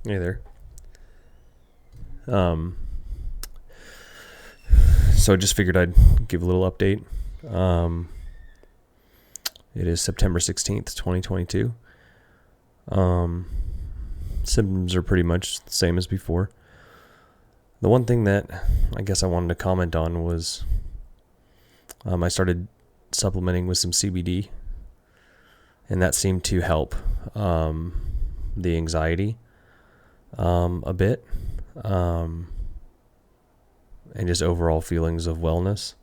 Hey there. So I just figured I'd give a little update. It is September 16th, 2022. Symptoms are pretty much the same as before. The one thing that I guess I wanted to comment on was I started supplementing with some CBD, and that seemed to help the anxiety a bit, and just overall feelings of wellness.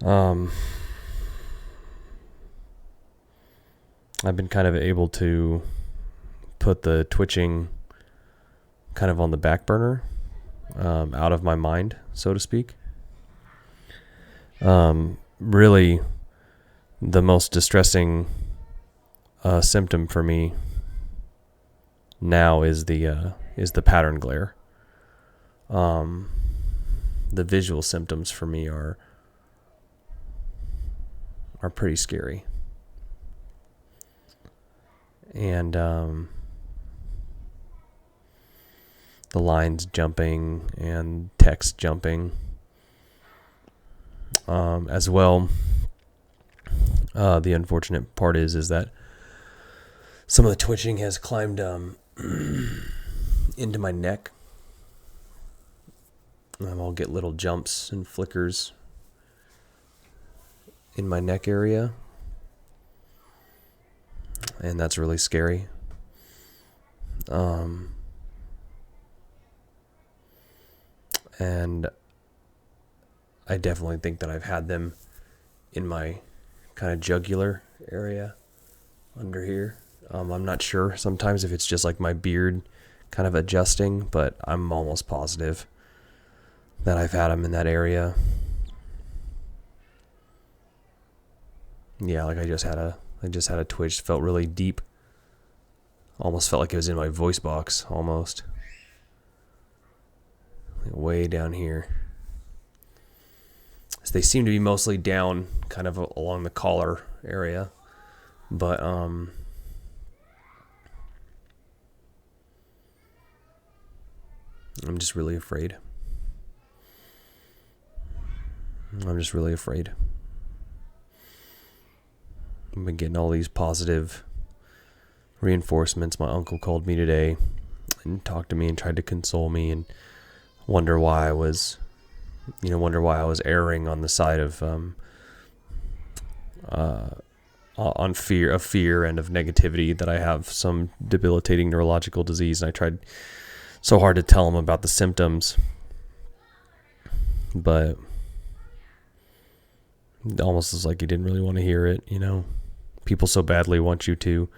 I've been kind of able to put the twitching kind of on the back burner, out of my mind, so to speak. Really, the most distressing symptom for me now is the pattern glare. The visual symptoms for me are pretty scary. And the lines jumping and text jumping as well. The unfortunate part is that some of the twitching has climbed into my neck. I'll get little jumps and flickers in my neck area, and that's really scary. And I definitely think that I've had them in my kind of jugular area under here. I'm not sure sometimes if it's just like my beard kind of adjusting, but I'm almost positive that I've had them in that area. Yeah, like I just had a twitch. Felt really deep. Almost felt like it was in my voice box, almost. Like way down here. So they seem to be mostly down, kind of along the collar area. But, I'm just really afraid. I've been getting all these positive reinforcements. My uncle called me today and talked to me and tried to console me and wonder why I was erring on the side of on fear and of negativity, that I have some debilitating neurological disease. And I tried so hard to tell him about the symptoms, but it almost was like he didn't really want to hear it. People so badly want you to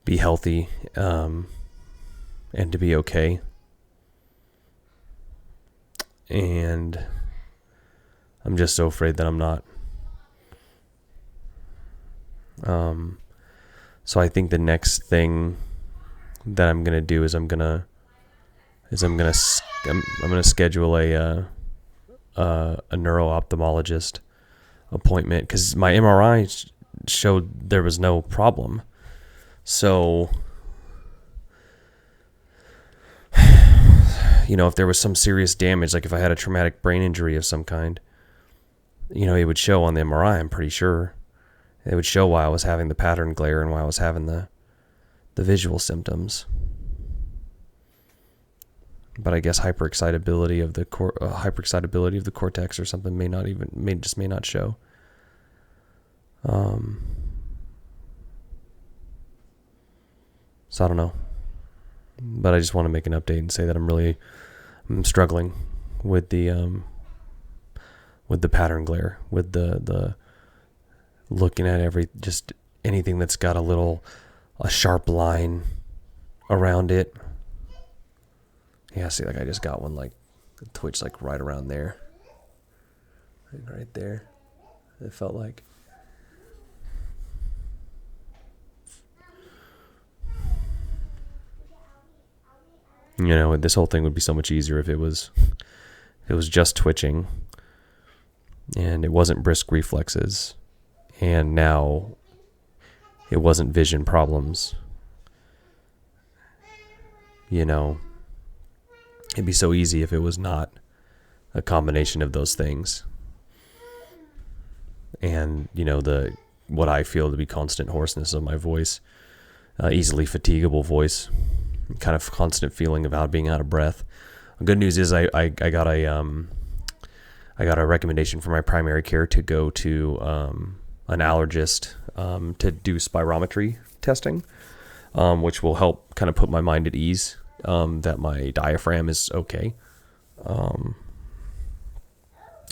be healthy and to be okay. And I'm just so afraid that I'm not. So I think the next thing that I'm gonna do is I'm gonna schedule a neuro-ophthalmologist appointment, because my MRI showed there was no problem. So, if there was some serious damage, like if I had a traumatic brain injury of some kind, it would show on the MRI, I'm pretty sure. It would show why I was having the pattern glare and why I was having the visual symptoms. But I guess hyperexcitability of the cortex or something may not show. So I don't know. But I just want to make an update and say that I'm struggling with the pattern glare, with the looking at just anything that's got a sharp line around it. Yeah, see, like I just got one, like the twitch, like right around there, right there. It felt like. This whole thing would be so much easier if it was just twitching and it wasn't brisk reflexes, and now it wasn't vision problems. you know, it'd be so easy if it was not a combination of those things. And, you know, what I feel to be constant hoarseness of my voice, easily fatigable voice, kind of constant feeling about being out of breath. The good news is I got a recommendation from my primary care to go to an allergist to do spirometry testing, which will help kind of put my mind at ease that my diaphragm is okay,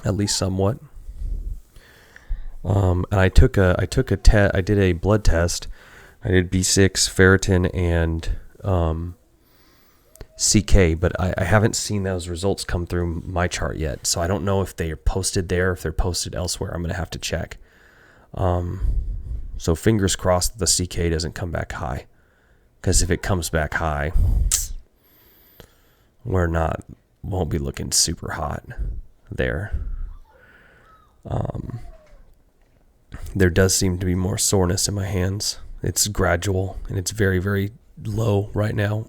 at least somewhat. And I did a blood test. I did B6, ferritin, and CK, but I haven't seen those results come through my chart yet. So I don't know if they are posted there, if they're posted elsewhere. I'm going to have to check. So fingers crossed the CK doesn't come back high. Because if it comes back high, won't be looking super hot there. There does seem to be more soreness in my hands. It's gradual and it's very, very low right now.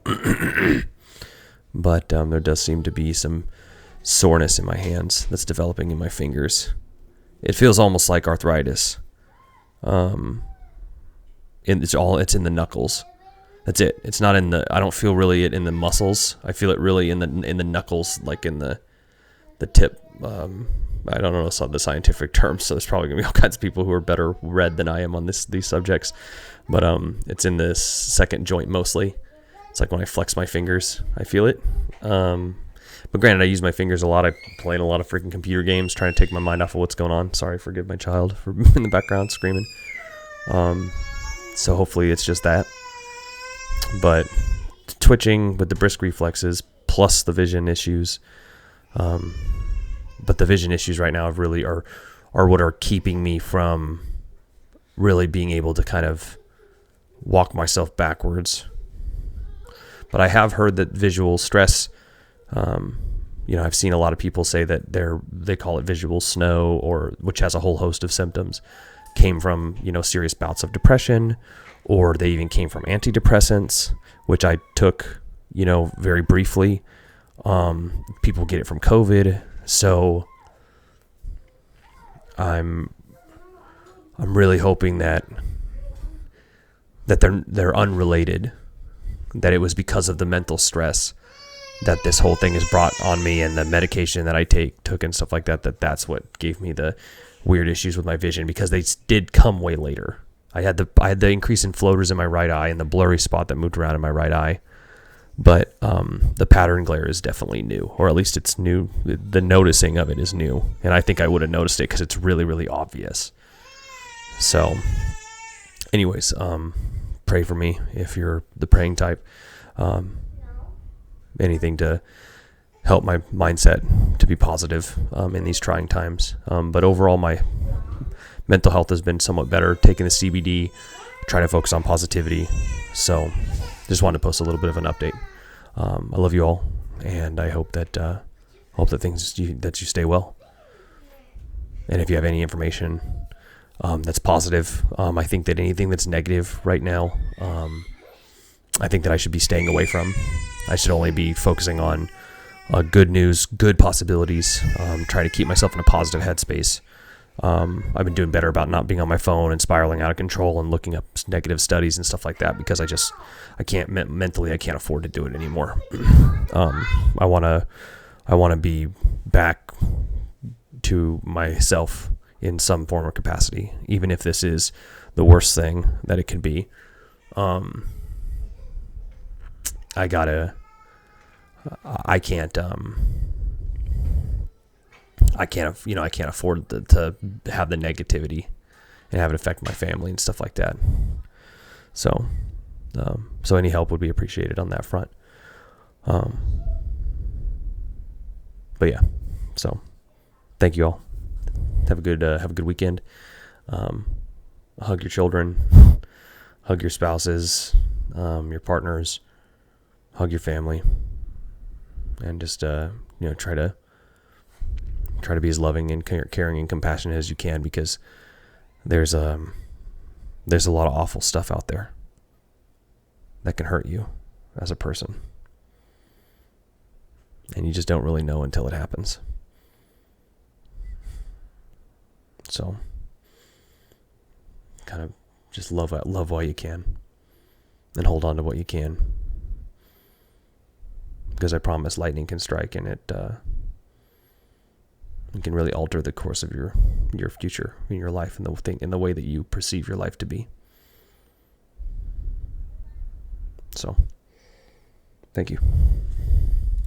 But there does seem to be some soreness in my hands that's developing in my fingers. It feels almost like arthritis. It's in the knuckles. That's it. It's not I don't feel really it in the muscles. I feel it really in the knuckles, like in the tip. I don't know the scientific terms, so there's probably gonna be all kinds of people who are better read than I am on these subjects. But it's in this second joint mostly. It's like when I flex my fingers, I feel it. But granted, I use my fingers a lot. I play in a lot of freaking computer games, trying to take my mind off of what's going on. Sorry, forgive my child for in the background screaming. So hopefully it's just that. But twitching with the brisk reflexes plus the vision issues. But the vision issues right now really are what are keeping me from really being able to kind of walk myself backwards. But I have heard that visual stress, I've seen a lot of people say that they call it visual snow, or which has a whole host of symptoms, came from, serious bouts of depression, or they even came from antidepressants, which I took, very briefly. People get it from COVID. So I'm really hoping that they're unrelated, that it was because of the mental stress that this whole thing is brought on me, and the medication that I took and stuff like that, that's what gave me the weird issues with my vision, because they did come way later. I had the increase in floaters in my right eye and the blurry spot that moved around in my right eye. But the pattern glare is definitely new, or at least it's new. The noticing of it is new, and I think I would have noticed it because it's really, really obvious. So, anyways, pray for me if you're the praying type. Anything to help my mindset to be positive in these trying times. But overall, my mental health has been somewhat better. Taking the CBD, trying to focus on positivity. So, just wanted to post a little bit of an update. I love you all, and I hope that that you stay well. And if you have any information that's positive, I think that anything that's negative right now, I think that I should be staying away from. I should only be focusing on good news, good possibilities, trying to keep myself in a positive headspace. I've been doing better about not being on my phone and spiraling out of control and looking up negative studies and stuff like that, because I can't mentally, I can't afford to do it anymore. I want to be back to myself in some form or capacity, even if this is the worst thing that it could be. I can't afford to have the negativity and have it affect my family and stuff like that. So any help would be appreciated on that front. But yeah, so thank you all. Have a good weekend. Hug your children, hug your spouses, your partners, hug your family, and just try to be as loving and caring and compassionate as you can, because there's a lot of awful stuff out there that can hurt you as a person. And you just don't really know until it happens. So, kind of just love while you can. And hold on to what you can. Because I promise lightning can strike, and it can really alter the course of your future in your life and in the way that you perceive your life to be. So, thank you.